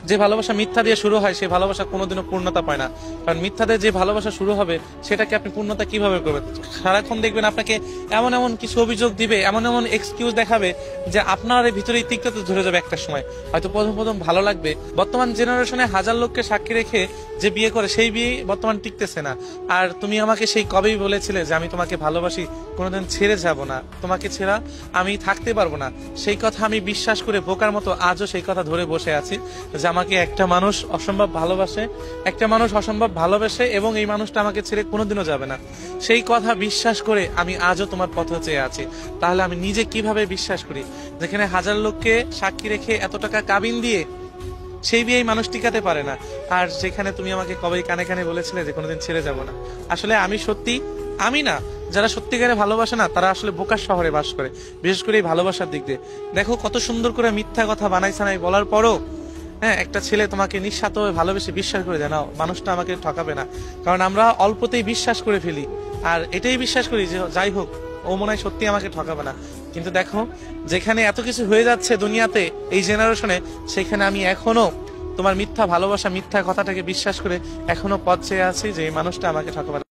যে ভালোবাসা মিথ্যা দিয়ে শুরু হয় সেই ভালোবাসা কোনোদিনও পূর্ণতা পায় না। কারণ মিথ্যা দিয়ে যে ভালোবাসা শুরু হবে সেটাকে আপনি পূর্ণতা কিভাবে করবেন? সারাক্ষণ দেখবেন আপনাকে এমন এমন কিছু অভিযোগ দিবে, এমন এমন এক্সকিউজ দেখাবে যে আপনার এই ভিতরে তিক্ততা ধরে যাবে একটা সময়। হয়তো প্রথম প্রথম ভালো লাগবে। বর্তমান জেনারেশনে হাজার লোককে সাক্ষী রেখে যে বিয়ে করে সেই বিয়ে বর্তমান টিকতেছে না। আর তুমি আমাকে সেই কবেই বলেছিলে যে আমি তোমাকে ভালোবাসি, কোনোদিন ছেড়ে যাব না, তোমাকে ছেড়া আমি থাকতে পারবো না। সেই কথা আমি বিশ্বাস করে বোকার মতো আজও সেই কথা ধরে বসে আছি যে আমাকে একটা মানুষ অসম্ভব ভালোবাসে, একটা মানুষ অসম্ভব ভালোবাসে এবং এই মানুষটা আমাকে ছেড়ে কোনোদিনও যাবে না। সেই কথা বিশ্বাস করে আমি আজও তোমার পথে চেয়ে আছি। তাহলে আমি নিজে কিভাবে বিশ্বাস করি যেখানে হাজার লোককে সাক্ষী রেখে এত টাকা কাবিন দিয়ে সেই বিয়ে মানুষ টিকাতে পারে না, আর যেখানে তুমি আমাকে কবেই কানে কানে বলেছিলে যে কোনোদিন ছেড়ে যাব না। আসলে আমি সত্যি, আমি না, যারা সত্যিকারে ভালোবাসে না তারা আসলে বোকার শহরে বাস করে, বিশেষ করে এই ভালোবাসার দিক দিয়ে। দেখো কত সুন্দর করে মিথ্যা কথা বানাইছে নাই বলার পরও, হ্যাঁ, একটা ছেলে তোমাকে নিঃস্বার্থভাবে ভালোবেসে বিশ্বাস করে দেয় না মানুষটা আমাকে ঠকাবে না। কারণ আমরা অল্পতেই বিশ্বাস করে ফেলি, আর এটাই বিশ্বাস করি যে যাই হোক ও মনে হয় সত্যি আমাকে ঠকাবে না। কিন্তু দেখো যেখানে এত কিছু হয়ে যাচ্ছে দুনিয়াতে এই জেনারেশনে, সেখানে আমি এখনো তোমার মিথ্যা ভালোবাসা মিথ্যা কথাটাকে বিশ্বাস করে এখনো পথ চেয়ে আছি যে এই মানুষটা আমাকে ঠকাবে না।